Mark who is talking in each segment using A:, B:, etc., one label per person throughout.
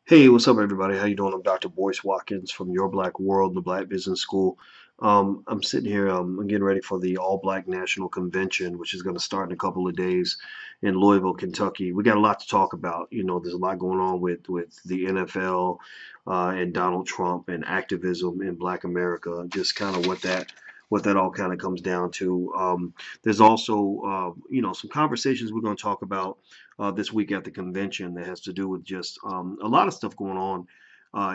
A: Hey, what's up, everybody? How you doing? I'm Dr. Boyce Watkins from Your Black World, the Black Business School. I'm sitting here. I'm getting ready for the All Black National Convention, which is going to start in a couple of days in Louisville, Kentucky. We got a lot to talk about. There's a lot going on with the NFL and Donald Trump and activism in Black America. Just kind of what that all kind of comes down to. There's also some conversations we're going to talk about this week at the convention that has to do with just a lot of stuff going on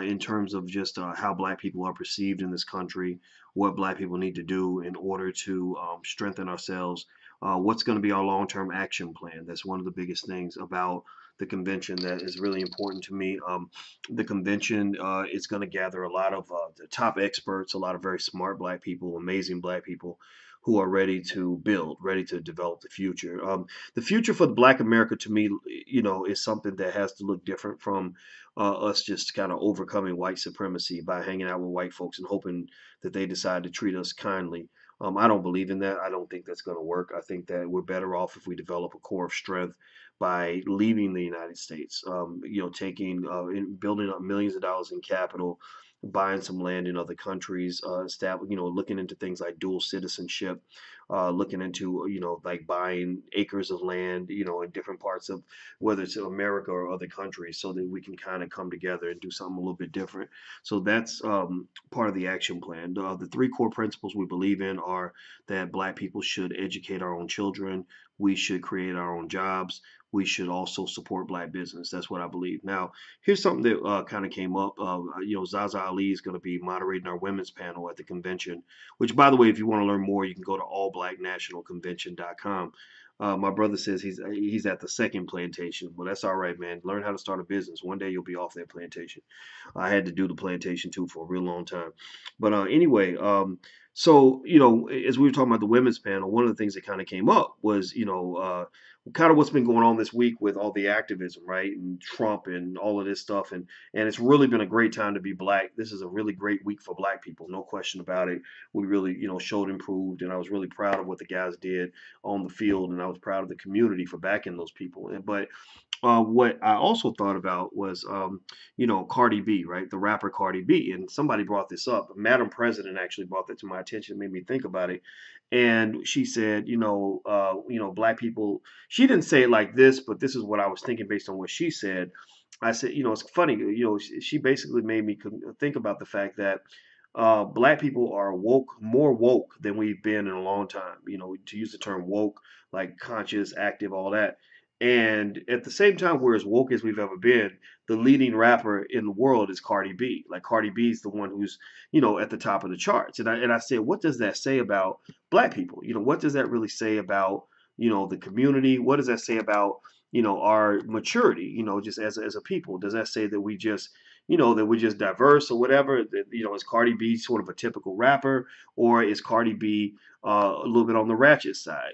A: in terms of just how Black people are perceived in this country, what Black people need to do in order to strengthen ourselves. What's going to be our long-term action plan? That's one of the biggest things about the convention that is really important to me. The convention is going to gather a lot of the top experts, a lot of very smart Black people, amazing Black people who are ready to build, ready to develop the future. The future for the Black America, to me, is something that has to look different from us just kind of overcoming white supremacy by hanging out with white folks and hoping that they decide to treat us kindly. I don't believe in that. I don't think that's going to work. I think that we're better off if we develop a core of strength by leaving the United States. Taking building up millions of dollars in capital, buying some land in other countries, looking into things like dual citizenship, looking into like buying acres of land, in different parts of whether it's America or other countries, so that we can kind of come together and do something a little bit different. So that's part of the action plan. The three core principles we believe in are that Black people should educate our own children, we should create our own jobs, we should also support Black business. That's what I believe. Now, here's something that kind of came up. Zaza Ali is going to be moderating our women's panel at the convention, which, by the way, if you want to learn more, you can go to allblacknationalconvention.com. My brother says he's at the second plantation. Well, that's all right, man. Learn how to start a business. One day you'll be off that plantation. I had to do the plantation too for a real long time. But anyway, so as we were talking about the women's panel, one of the things that kind of came up was kind of what's been going on this week with all the activism, right, and Trump and all of this stuff, and it's really been a great time to be Black. This is a really great week for Black people, no question about it. We really showed improved, and I was really proud of what the guys did on the field, and I was proud of the community for backing those people. But what I also thought about was, Cardi B, right? The rapper Cardi B. And somebody brought this up. Madam President actually brought that to my attention, made me think about it. And she said, Black people, she didn't say it like this, but this is what I was thinking based on what she said. I said, it's funny, she basically made me think about the fact that Black people are more woke than we've been in a long time. To use the term woke, like conscious, active, all that. And at the same time, we're as woke as we've ever been. The leading rapper in the world is Cardi B. Like Cardi B is the one who's, at the top of the charts. And I said, what does that say about Black people? What does that really say about, the community? What does that say about, our maturity? Just as a people? Does that say that we just that we're just diverse or whatever? That, is Cardi B sort of a typical rapper, or is Cardi B a little bit on the ratchet side?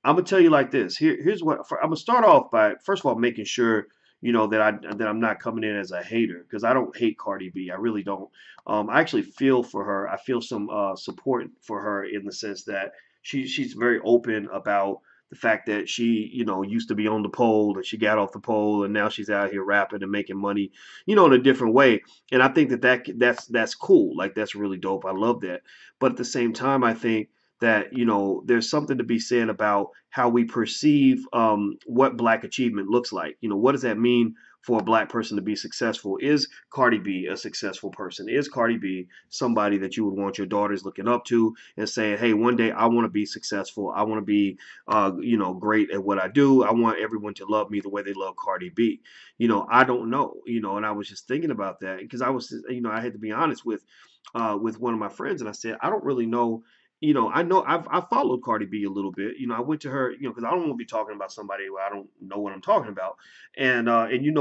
A: I'm gonna tell you like this. Here's what I'm gonna start off by first of all making sure that I'm not coming in as a hater, because I don't hate Cardi B. I really don't. I actually feel for her. I feel some support for her in the sense that she's very open about the fact that she used to be on the pole and she got off the pole and now she's out here rapping and making money in a different way. And I think that's cool. Like, that's really dope. I love that. But at the same time, I think that there's something to be said about how we perceive what Black achievement looks like. What does that mean for a Black person to be successful? Is Cardi B a successful person? Is Cardi B somebody that you would want your daughters looking up to and saying, hey, one day I want to be successful, I want to be great at what I do, I want everyone to love me the way they love Cardi B? I don't know. And I was just thinking about that because I was, I had to be honest with one of my friends, and I said, I don't really know. I know I've followed Cardi B a little bit. I went to her, because I don't want to be talking about somebody who I don't know what I'm talking about. And you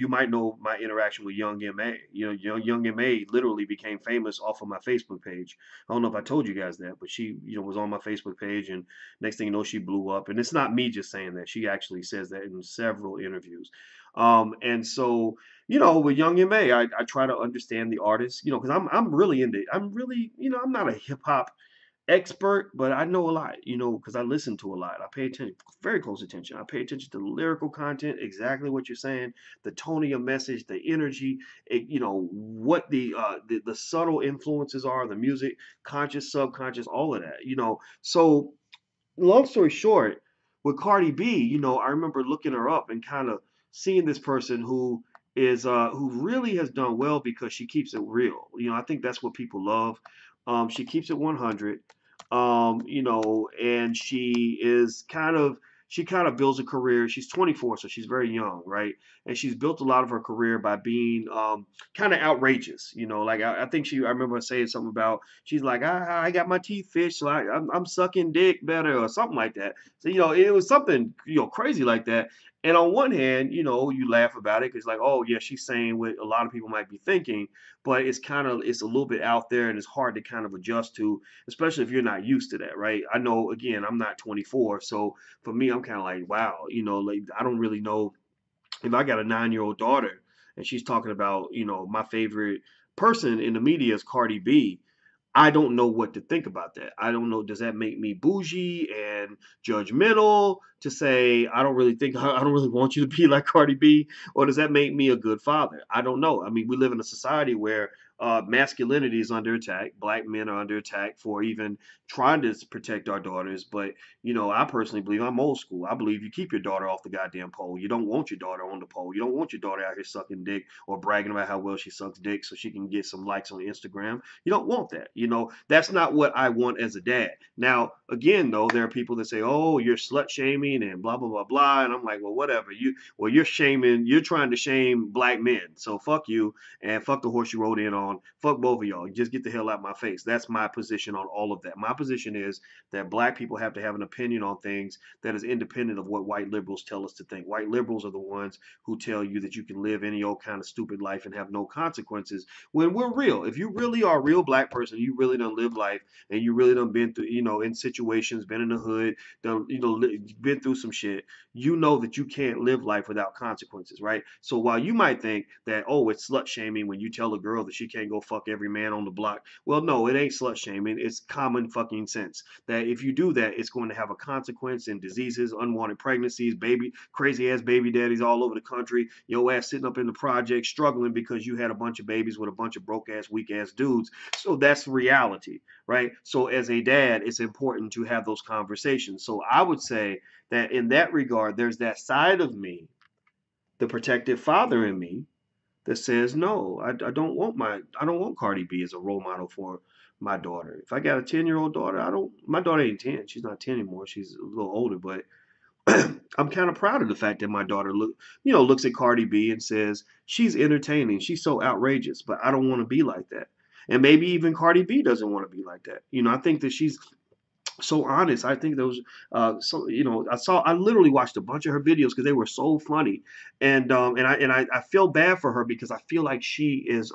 A: might know my interaction with Young M.A. Young M.A. literally became famous off of my Facebook page. I don't know if I told you guys that, but she, was on my Facebook page, and next thing you know, she blew up. And it's not me just saying that. She actually says that in several interviews. And so, with Young M.A., I try to understand the artist, because I'm really into, I'm really, I'm not a hip hop expert, but I know a lot, because I listen to a lot. I pay attention, very close attention. I pay attention to the lyrical content, exactly what you're saying, the tone of your message, the energy, what the subtle influences are, the music, conscious, subconscious, all of that. So long story short, with Cardi B, I remember looking her up and kind of seeing this person who really has done well because she keeps it real. I think that's what people love. She keeps it 100. And she kind of builds a career. She's 24, so she's very young, right? And she's built a lot of her career by being kind of outrageous. Like I think I remember her saying something about she's like, I got my teeth fished, so I'm sucking dick better or something like that. So it was something crazy like that. And on one hand, you laugh about it because like, oh yeah, she's saying what a lot of people might be thinking, but it's a little bit out there and it's hard to kind of adjust to, especially if you're not used to that, right? I know again, I'm not 24, so for me, I'm kind of like, wow, like I don't really know if I got a 9-year-old daughter and she's talking about, my favorite person in the media is Cardi B. I don't know what to think about that. I don't know. Does that make me bougie and judgmental to say I don't really want you to be like Cardi B, or does that make me a good father? I don't know. I mean, we live in a society where masculinity is under attack. Black men are under attack for even trying to protect our daughters. But I personally believe I'm old school. I believe you keep your daughter off the goddamn pole. You don't want your daughter on the pole. You don't want your daughter out here sucking dick or bragging about how well she sucks dick so she can get some likes on Instagram. You don't want that. That's not what I want as a dad. Now, again, though, there are people that say, "Oh, you're slut shaming and blah blah blah blah," and I'm like, "Well, whatever. You're trying to shame black men. So fuck you and fuck the horse you rode in on. Fuck both of y'all. Just get the hell out of my face." That's my position on all of that. My position is that black people have to have an opinion on things that is independent of what white liberals tell us to think. White liberals are the ones who tell you that you can live any old kind of stupid life and have no consequences when we're real. If you really are a real black person, you really done live life and you really done been through, in situations, been in the hood, done, been through some shit, you know that you can't live life without consequences, right? So while you might think that, oh, it's slut shaming when you tell a girl that she can't go fuck every man on the block, well, no, it ain't slut shaming. It's common fucking sense that if you do that, it's going to have a consequence in diseases, unwanted pregnancies, crazy ass baby daddies all over the country, your ass sitting up in the project struggling because you had a bunch of babies with a bunch of broke ass, weak ass dudes. So that's reality, right? So as a dad, it's important to have those conversations. So I would say that in that regard, there's that side of me, the protective father in me, that says no, I don't want Cardi B as a role model for my daughter. If I got a 10-year-old daughter, I don't my daughter ain't 10. She's not 10 anymore. She's a little older, but I'm kind of proud of the fact that my daughter looks at Cardi B and says she's entertaining, she's so outrageous, but I don't want to be like that. And maybe even Cardi B doesn't want to be like that. I think that she's so honest. I think those I literally watched a bunch of her videos because they were so funny. And I feel bad for her because I feel like she is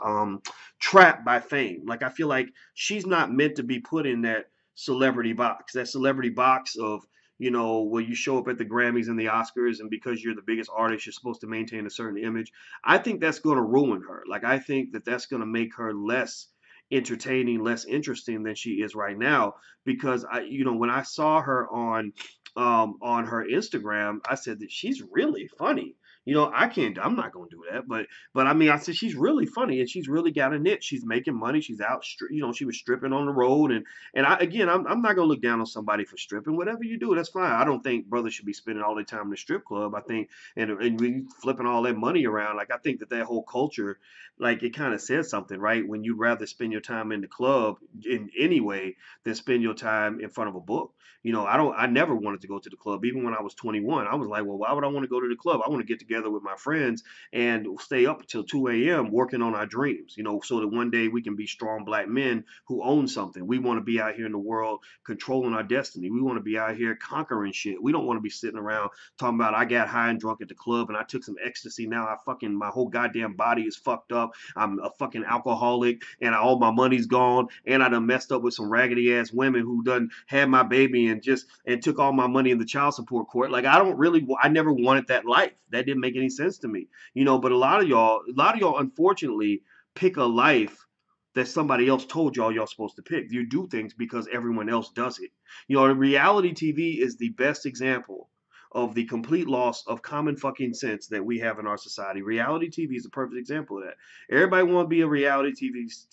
A: trapped by fame. Like I feel like she's not meant to be put in that celebrity box of where you show up at the Grammys and the Oscars, and because you're the biggest artist, you're supposed to maintain a certain image. I think that's going to ruin her. Like I think that that's going to make her less entertaining, less interesting than she is right now. Because when I saw her on her Instagram, I said that she's really funny. I'm not gonna do that, but I mean, I said she's really funny and she's really got a niche. She's making money. She's out, she was stripping on the road, and I'm not gonna look down on somebody for stripping. Whatever you do, that's fine. I don't think brothers should be spending all their time in the strip club. I think, and we flipping all that money around. Like I think that whole culture, like it kind of says something, right? When you'd rather spend your time in the club in any way than spend your time in front of a book. I never wanted to go to the club. Even when I was 21, I was like, well, why would I want to go to the club? I want to get together with my friends and stay up until 2 a.m. working on our dreams, so that one day we can be strong black men who own something. We want to be out here in the world controlling our destiny. We want to be out here conquering shit. We don't want to be sitting around talking about I got high and drunk at the club and I took some ecstasy. Now my whole goddamn body is fucked up. I'm a fucking alcoholic and all my money's gone and I done messed up with some raggedy ass women who done had my baby and took all my money in the child support court. Like I never wanted that life. That didn't make any sense to me. But a lot of y'all unfortunately pick a life that somebody else told y'all y'all supposed to pick. You do things because everyone else does it. You know, reality TV is the best example of the complete loss of common fucking sense that we have in our society. Reality TV is a perfect example of that. Everybody want to be a reality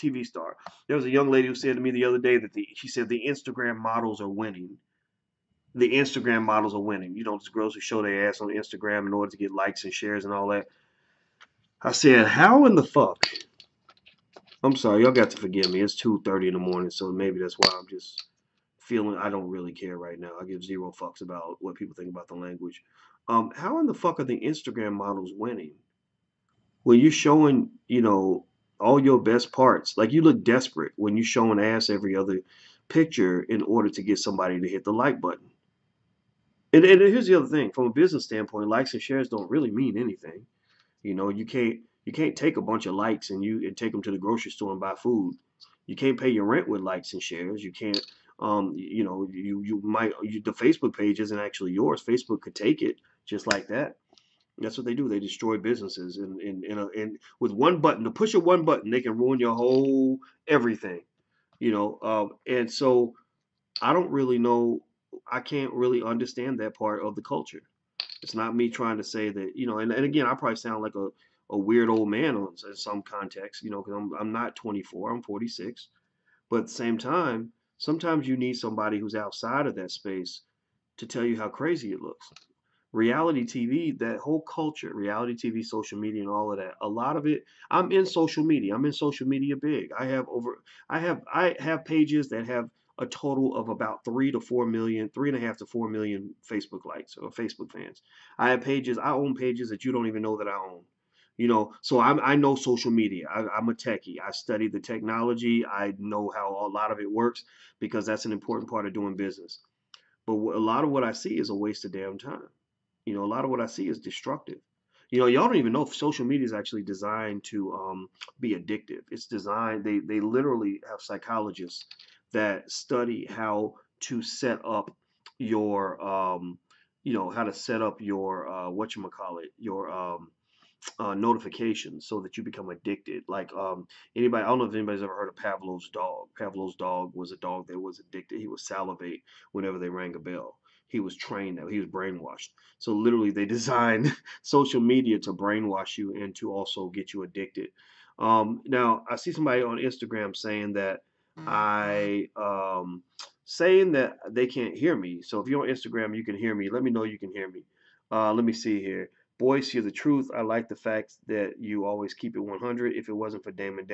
A: TV star. There was a young lady who said to me the other day that she said the Instagram models are winning. The Instagram models are winning. You know, those girls who show their ass on Instagram in order to get likes and shares and all that. I said, how in the fuck? I'm sorry, y'all got to forgive me. It's 2:30 in the morning, so maybe that's why I'm just feeling I don't really care right now. I give zero fucks about what people think about the language. How in the fuck are the Instagram models winning? When you're showing, all your best parts, like you look desperate when you're showing ass every other picture in order to get somebody to hit the like button. And here's the other thing, from a business standpoint, likes and shares don't really mean anything. You can't take a bunch of likes and take them to the grocery store and buy food. You can't pay your rent with likes and shares. You can't. The Facebook page isn't actually yours. Facebook could take it just like that. That's what they do. They destroy businesses, and with one button, to push a one button, they can ruin your whole everything. And so I don't really know. I can't really understand that part of the culture. It's not me trying to say that, and again, I probably sound like a weird old man in some context, because I'm not 24, I'm 46. But at the same time, sometimes you need somebody who's outside of that space to tell you how crazy it looks. Reality TV, that whole culture, reality TV, social media, and all of that, a lot of it, I'm in social media. I'm in social media big. I have pages that have a total of about 3 to 4 million, 3.5 to 4 million Facebook likes or Facebook fans. I own pages that you don't even know that I own. So I know social media. I'm a techie. I study the technology. I know how a lot of it works because that's an important part of doing business. But a lot of what I see is a waste of damn time. A lot of what I see is destructive. Y'all don't even know if social media is actually designed to be addictive. It's designed. They literally have psychologists that study how to set up your how to set up your whatchamacallit, your notifications so that you become addicted. Like anybody, I don't know if anybody's ever heard of Pavlov's dog. Pavlov's dog was a dog that was addicted. He would salivate whenever they rang a bell. He was trained that he was brainwashed. So literally, they designed social media to brainwash you and to also get you addicted. Now, I see somebody on Instagram saying that they can't hear me. So if you're on Instagram, you can hear me. Let me know you can hear me. Let me see here. Boys, hear the truth. I like the fact that you always keep it 100. If it wasn't for Damon